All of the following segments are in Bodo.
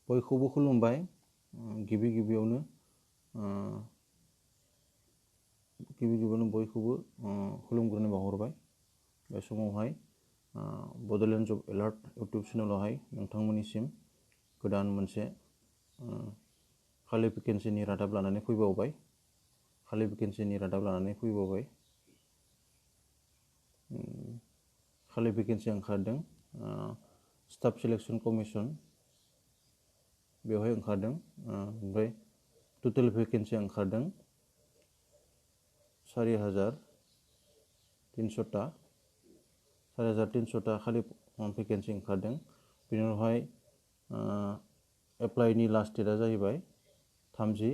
बयखौबो खुलुमबाय गिबि गिबियावनो बयखौबो खुलुमग्रोनाय बावहरबाय बे समावहाय बड'लेण्ड जब एलार्ट इउटुब चेनेलावहाय नोंथांमोननिसिम गोदान मोनसे खालि भेकेन्सिनि रादाब लानानै फैबावबाय खालि भेकेन्सि ओंखारदों स्टाफ सिलेक्शन कमिशन बेवहाय ओंखारदों ओमफ्राय टोटेल भेकेन्सि ओंखारदों 4,300टा खालि भेकेन्सि ओंखारदों बेनि उनावहाय एप्लाइनि लास्ट डेटआ जाहैबाय 30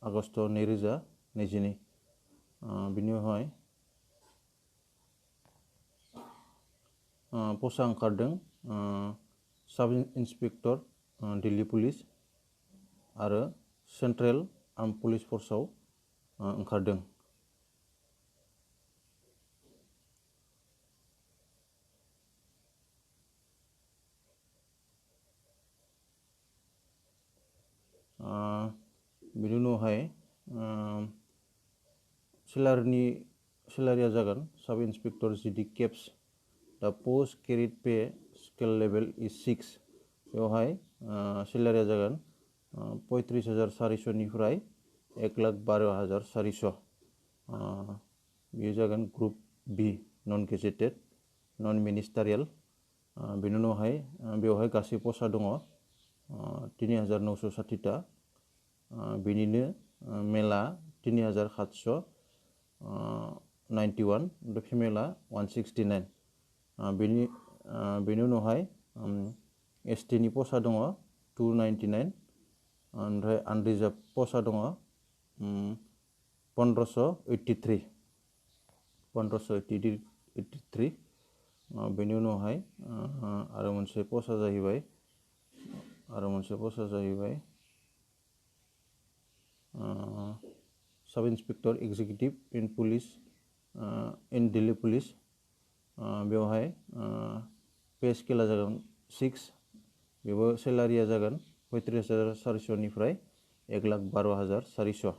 आगस्ट 2022 बिनि उनावहाय पस्टआ ओंखारदों साब इन्सपेक्टर दिल्ली पुलिस आरो सेन्ट्रेल आर्म पुलिस फर्सआव ओंखारदों बिनि उनावहाय सेलारिया जागोन साब इन्सपेक्टर जिडि केप्स दा पोस्ट केरिड पे स्केल लेभेल इज 6 बेवहाय सेलारिया जागोन 35,400निफ्राय 1,12,400 बेयो जागोन ग्रुप बी नन गेजेटेड नन मिनिस्टारियेल बेनि उनावहाय बेवहाय गासै पस्टआ दङ 3,960टा बेनिनो मेला 3,791 ओमफ्राय फिमेला 169 बेनि उनावहाय एसटिनि पस्टआ दङ 299 ओमफ्राय आनरिजार्भ पस्टआ दङ 1583 बेनि उनावहाय आरो मोनसे पस्टआ जाहैबाय साब इन्सपेक्टर एक्जिकिउटिभ इन पुलिस इन दिल्ली पुलिस बेवहाय पे स्केला जागोन 6 बेबो सेलारिया जागोन 35,400निफ्राय 1,12,400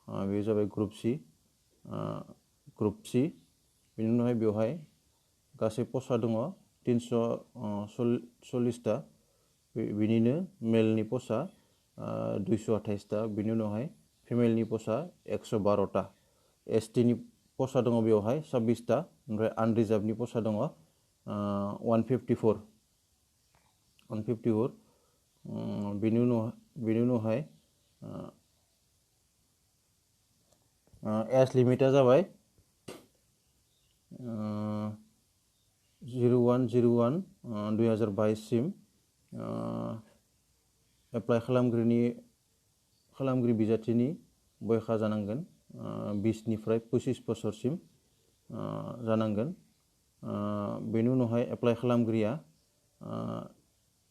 बेयो जाबाय ग्रुप सि बेनि उनावहाय बेवहाय गासै पस्टआ दङ 340टा बिनिनो मेलनि पस्टआ 228टा बिनि उनावहाय फिमेलनि पस्टआ 112टा एसटिनि पस्टआ दङ बेवहाय 26टा ओमफ्राय आनरिजार्भनि पस्टआ दङ 154 बेनि उनावहाय एज लिमिटआ जाबाय 01/01/2022 सिम एप्लाइ खालामगिरि बिजाथिनि बयखा जानांगोन 20निफ्राय 25 बोसोरसिम जानांगोन बेनि उनावहाय एप्लाइ खालामगिरिया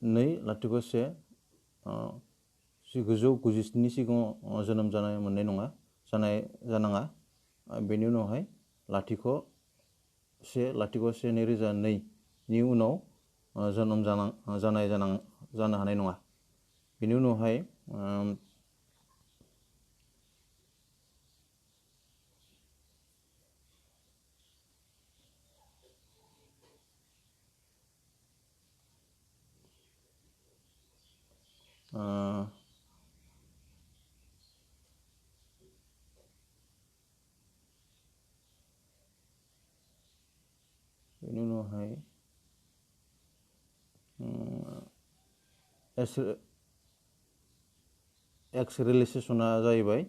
2/01/1997नि सिगाङाव जोनोम जानाय मोननाय नङा जानाङा बेनि उनावहाय 0/01/2002नि उनाव जोनोम जानो हानाय नङा बेनि उनावहाय एक्स रिलेक्सेसना जाहैबाय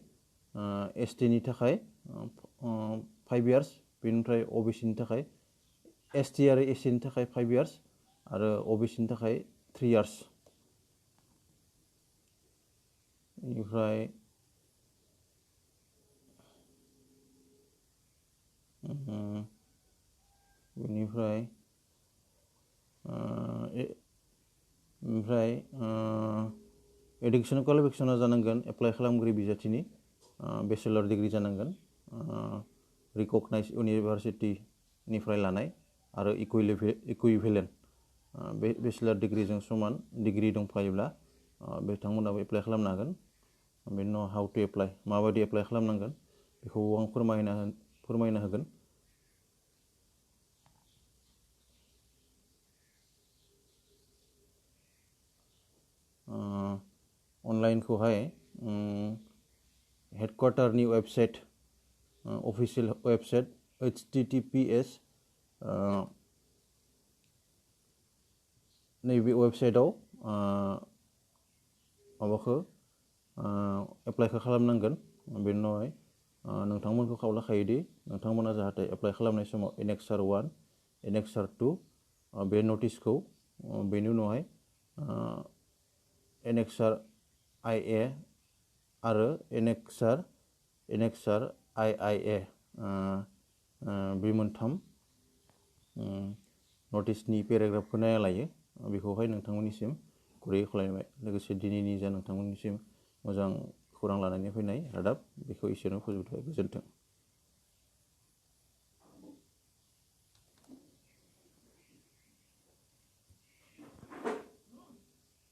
एसटिनि थाखाय 5 years बेनिफ्राय ओबिसिनि थाखाय एसटि आरो एससिनि थाखाय 5 years आरो ओबिसिनि थाखाय 3 years बेनिफ्राय एडुकेसन क्वालिफिकेसना जानांगोन एप्लाइ खालामगिरि बिजाथिनि बेचेलर डिग्री जानांगोन रिकगनाइज इउनिभार्सिटिनिफ्राय लानाय आरो इकुइभेलेन्ट बेचलार डिग्रीजों समान डिग्री दंफायोब्ला बिथांमोनाबो एप्लाइ खालामनो हागोन। बेनि उनाव हाउ टु एप्लाइ, माबायदि एप्लाइ खालामनांगोन बेखौ आं फोरमायना होगोन। अनलाइनखौहाय हेडक्वार्टारनि वेबसाइट, अफिसियेल वेबसाइट https नैबे वेबसाइटआव माबाखौ एप्लाइखौ खालामनांगोन। बेनि उनावहाय नोंथांमोनखौ खावलाखायोदि नोंथांमोना जाहाथे एप्लाइ खालामनाय समाव एनेक्सार 1, एनेक्सार 2 बे नटिसखौ, बेनि उनावहाय एनेक्सार IA आरो एनेक्सार IIA बे मोनथाम नटिसनि पेराग्राफखौ नायना लायो। बेखौहाय नोंथांमोननिसिम गुरै खालामबाय। लोगोसे दिनैनि जा नोंथांमोननिसिम मोजां खौरां लानानै फैनाय रादाब, बेखौ एसेयावनो फोजोबबाय। गोजोन्थों।